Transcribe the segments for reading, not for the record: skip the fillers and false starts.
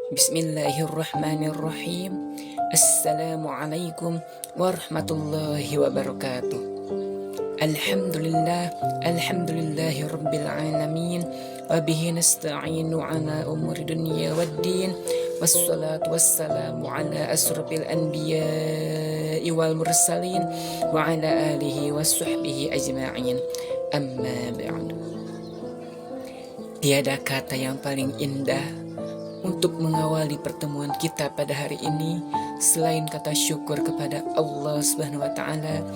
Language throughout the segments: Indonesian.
Bismillahirrahmanirrahim. Assalamualaikum warahmatullahi wabarakatuh. Alhamdulillah, alhamdulillahi rabbil alamin. Wabihi nasta'inu ala umuri dunya waddin. Wassalatu wassalamu ala asrafil anbiya'i wal mursalin. Wa ala alihi wa sahbihi ajma'in. Amma ba'du. Tiada kata yang paling indah untuk mengawali pertemuan kita pada hari ini selain kata syukur kepada Allah Subhanahu wa taala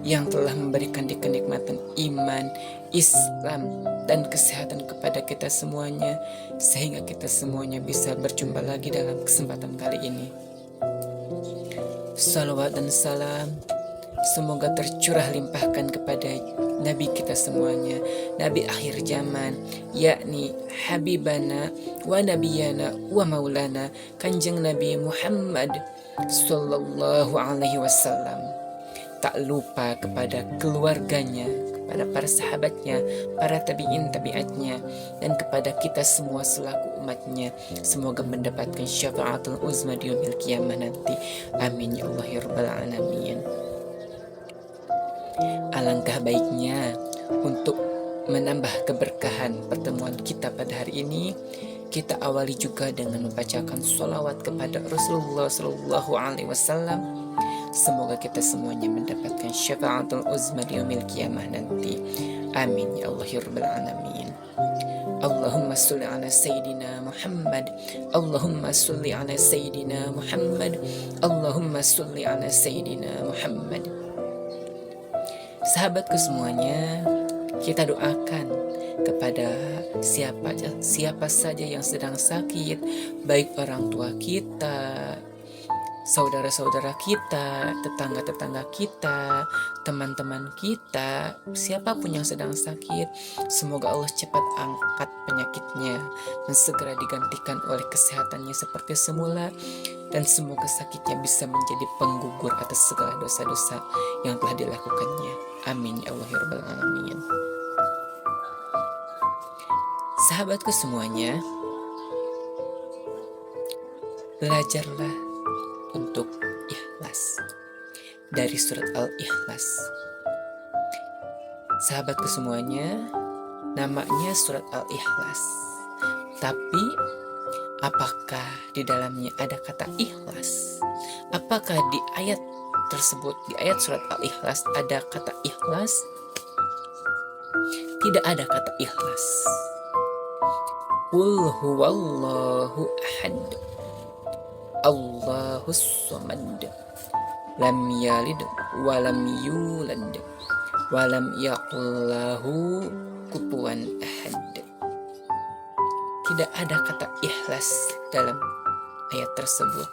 yang telah memberikan kenikmatan iman, Islam dan kesehatan kepada kita semuanya sehingga kita semuanya bisa berjumpa lagi dalam kesempatan kali ini. Salawat dan salam semoga tercurah limpahkan kepada Nabi kita semuanya, Nabi akhir zaman, yakni Habibana wa Nabiyana wa Maulana Kanjeng Nabi Muhammad Sallallahu Alaihi Wasallam. Tak lupa kepada keluarganya, kepada para sahabatnya, para tabi'in tabi'atnya, dan kepada kita semua selaku umatnya. Semoga mendapatkan syafaatul uzma di yaumil qiyamah nanti. Amin ya Allah ya rabbal alamin. Alangkah baiknya untuk menambah keberkahan pertemuan kita pada hari ini, kita awali juga dengan membacakan sholawat kepada Rasulullah Sallallahu Alaihi Wasallam. Semoga kita semuanya mendapatkan syafaatul uzma di yaumil qiyamah nanti. Amin ya Allah ya rabbal alamin. Allahumma salli ala Sayyidina Muhammad. Allahumma salli ala Sayyidina Muhammad. Allahumma salli ala Sayyidina Muhammad. Sahabatku semuanya, kita doakan kepada siapa saja yang sedang sakit, baik orang tua kita, saudara-saudara kita, tetangga-tetangga kita, teman-teman kita, siapapun yang sedang sakit, semoga Allah cepat angkat penyakitnya dan segera digantikan oleh kesehatannya seperti semula, dan semoga sakitnya bisa menjadi penggugur atas segala dosa-dosa yang telah dilakukannya. Amin ya Allah ya rabbal alamin. Sahabatku semuanya, belajarlah untuk ikhlas dari surat Al-Ikhlas. Sahabatku semuanya, namanya surat Al-Ikhlas. Tapi apakah di dalamnya ada kata ikhlas? Apakah di ayat tersebut, di ayat surat Al-Ikhlas ada kata ikhlas? Tidak ada kata ikhlas. Qul huwallahu ahad, Allahus samad, lam yalid walam yulad walam yakul lahu kufuwan ahad. Tidak ada kata ikhlas dalam ayat tersebut.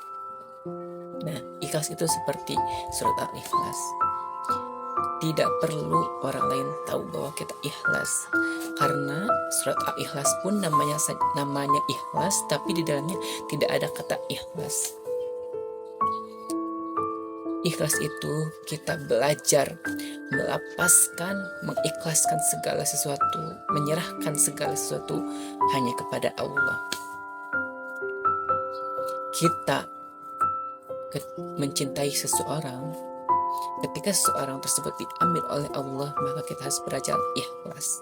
Nah, ikhlas itu seperti surat Al-Ikhlas. Tidak perlu orang lain tahu bahwa kita ikhlas, karena surat Al-Ikhlas pun namanya ikhlas, tapi di dalamnya tidak ada kata ikhlas. Ikhlas itu kita belajar melepaskan, mengikhlaskan segala sesuatu, menyerahkan segala sesuatu hanya kepada Allah. Kita mencintai seseorang, ketika seseorang tersebut diambil oleh Allah, maka kita harus belajar ikhlas.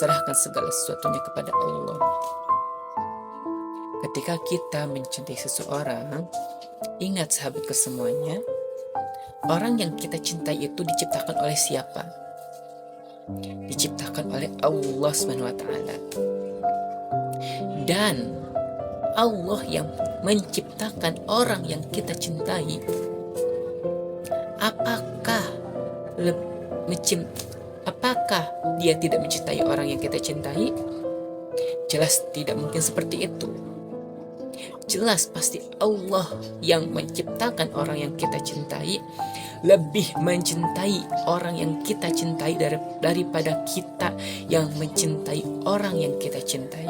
Serahkan segala sesuatunya kepada Allah. Ketika kita mencintai seseorang, ingat sahabatku semuanya, orang yang kita cintai itu diciptakan oleh siapa? Diciptakan oleh Allah SWT. Dan Allah yang menciptakan orang yang kita cintai, apakah dia tidak mencintai orang yang kita cintai? Jelas tidak mungkin seperti itu. Jelas pasti Allah yang menciptakan orang yang kita cintai lebih mencintai orang yang kita cintai daripada kita yang mencintai orang yang kita cintai.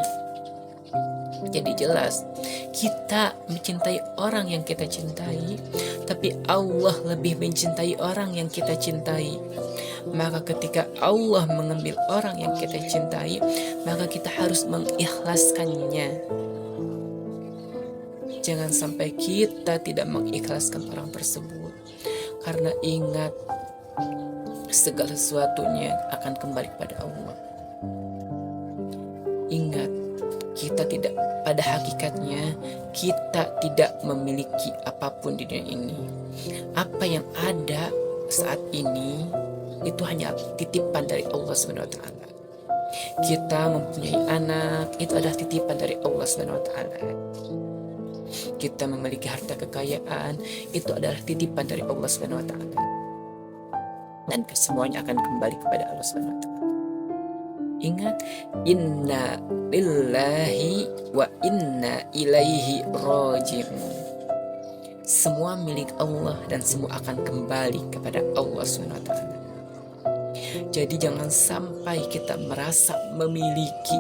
Jadi jelas kita mencintai orang yang kita cintai, tapi Allah lebih mencintai orang yang kita cintai. Maka ketika Allah mengambil orang yang kita cintai, maka kita harus mengikhlaskannya. Jangan sampai kita tidak mengikhlaskan orang tersebut. Karena ingat, segala sesuatunya akan kembali kepada Allah. Ingat, kita tidak, pada hakikatnya kita tidak memiliki apapun di dunia ini. Apa yang ada saat ini itu hanya titipan dari Allah SWT. Kita mempunyai anak, itu adalah titipan dari Allah SWT. Kita memiliki harta kekayaan, itu adalah titipan dari Allah SWT. Dan kesemuanya akan kembali kepada Allah SWT. Ingat, inna lillahi wa inna ilaihi raji'un. Semua milik Allah dan semua akan kembali kepada Allah SWT. Jadi jangan sampai kita merasa memiliki.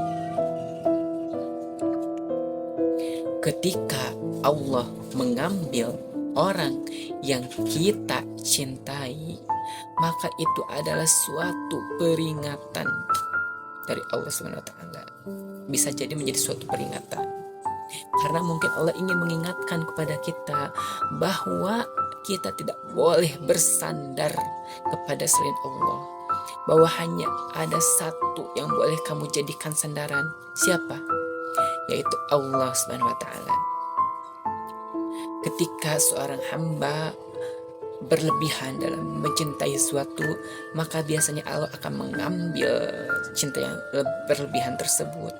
Ketika Allah mengambil orang yang kita cintai, maka itu adalah suatu peringatan dari Allah SWT. Bisa jadi menjadi suatu peringatan, karena mungkin Allah ingin mengingatkan kepada kita bahwa kita tidak boleh bersandar kepada selain Allah, bahwa hanya ada satu yang boleh kamu jadikan sandaran. Siapa? Yaitu Allah SWT. Ketika seorang hamba berlebihan dalam mencintai sesuatu, maka biasanya Allah akan mengambil cinta yang berlebihan tersebut.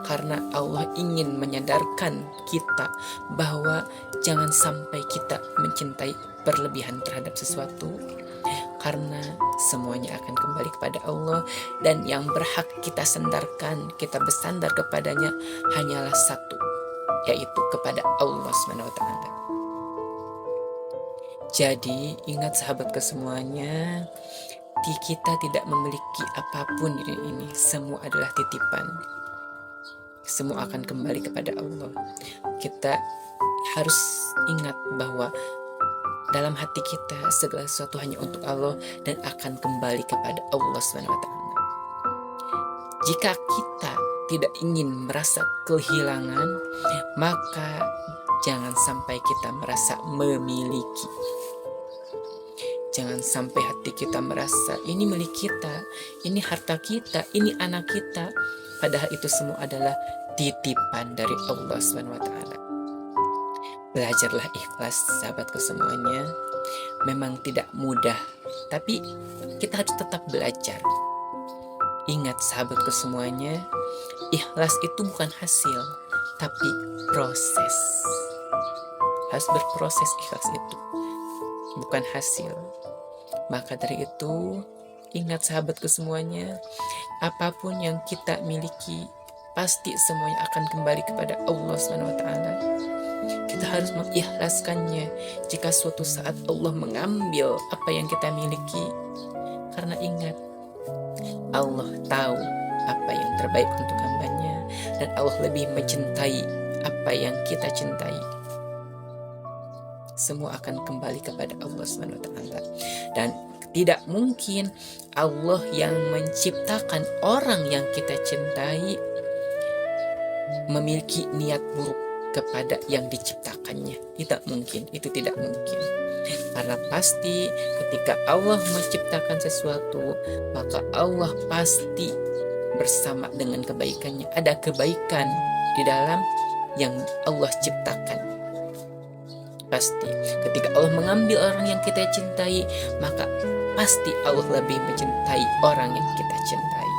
Karena Allah ingin menyadarkan kita bahwa jangan sampai kita mencintai berlebihan terhadap sesuatu, karena semuanya akan kembali kepada Allah, dan yang berhak kita sandarkan, kita bersandar kepadanya hanyalah satu, yaitu kepada Allah SWT. Jadi ingat sahabatku semuanya, kita tidak memiliki apapun di dunia ini, semua adalah titipan. Semua akan kembali kepada Allah. Kita harus ingat bahwa dalam hati kita segala sesuatu hanya untuk Allah dan akan kembali kepada Allah SWT. Jika kita tidak ingin merasa kehilangan, maka jangan sampai kita merasa memiliki. Jangan sampai hati kita merasa ini milik kita, ini harta kita, ini anak kita. Padahal itu semua adalah titipan dari Allah SWT. Belajarlah ikhlas, sahabatku semuanya. Memang tidak mudah, tapi kita harus tetap belajar. Ingat sahabatku semuanya, ikhlas itu bukan hasil, tapi proses. Harus berproses ikhlas itu, bukan hasil. Maka dari itu, ingat sahabatku semuanya, apapun yang kita miliki, pasti semuanya akan kembali kepada Allah SWT. Kita harus mengikhlaskannya jika suatu saat Allah mengambil apa yang kita miliki. Karena ingat, Allah tahu apa yang terbaik untuk hambanya, dan Allah lebih mencintai apa yang kita cintai. Semua akan kembali kepada Allah SWT. Dan tidak mungkin Allah yang menciptakan orang yang kita cintai memiliki niat buruk kepada yang diciptakannya. Tidak mungkin, itu tidak mungkin. Karena pasti ketika Allah menciptakan sesuatu, maka Allah pasti bersama dengan kebaikannya. Ada kebaikan di dalam yang Allah ciptakan. Pasti ketika Allah mengambil orang yang kita cintai, maka pasti Allah lebih mencintai orang yang kita cintai.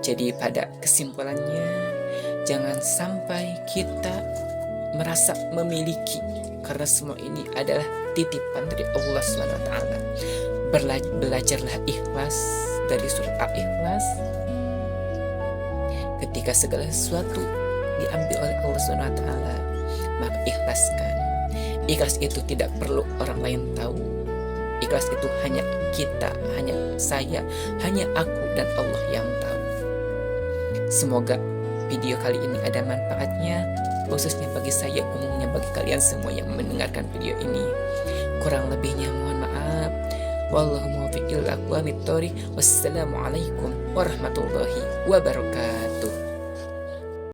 Jadi pada kesimpulannya, jangan sampai kita merasa memiliki, karena semua ini adalah titipan dari Allah SWT. Belajarlah ikhlas dari surat Al-Ikhlas. Ketika segala sesuatu diambil oleh Allah SWT, maka ikhlaskan. Ikhlas itu tidak perlu orang lain tahu. Ikhlas itu hanya kita, hanya saya, hanya aku dan Allah yang tahu. Semoga video kali ini ada manfaatnya, khususnya bagi saya, umumnya bagi kalian semua yang mendengarkan video ini. Kurang lebihnya mohon maaf. Wallahu muwaffiq ila aqwamit thoriq. Wassalamualaikum warahmatullahi wabarakatuh.